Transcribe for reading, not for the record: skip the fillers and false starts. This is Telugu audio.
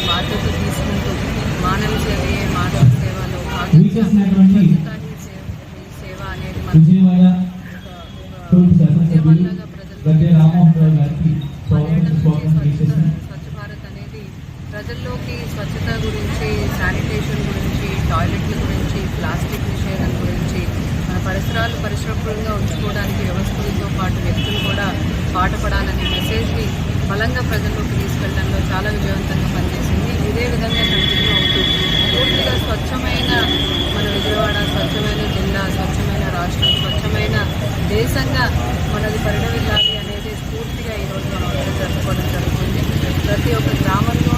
బాధ్యత తీసుకుంటూ మానవ సేవయే మాధవ సేవలో భాగంగా స్వచ్ఛతా హీ సేవ అనేది మనం ఉద్యమంలాగా స్వచ్ఛ భారత్ అనేది ప్రజల్లోకి స్వచ్ఛత గురించి, శానిటేషన్ గురించి, టాయిలెట్ల గురించి, ప్లాస్టిక్ నిషేధం గురించి, మన పరిసరాలు పరిశుభ్రంగా ఉంచుకోవడానికి వ్యవస్థలతో పాటు వ్యక్తులు కూడా పాటుపడాలనే మెసేజ్ని బలంగా ప్రజల్లోకి తీసుకెళ్లడంలో చాలా విజయవంతంగా పనిచేసింది. ఇదే విధంగా కంటిన్యూ అవుతూ పూర్తిగా స్వచ్ఛమైన మన విజయవాడ, స్వచ్ఛమైన జిల్లా, స్వచ్ఛమైన రాష్ట్రం, స్వచ్ఛమైన దేశంగా మనది పరిణమిల్లాలి అనేది స్ఫూర్తిగా ఈరోజు మనం జరుపుకోవడం జరుగుతుంది. ప్రతి ఒక్క గ్రామంలో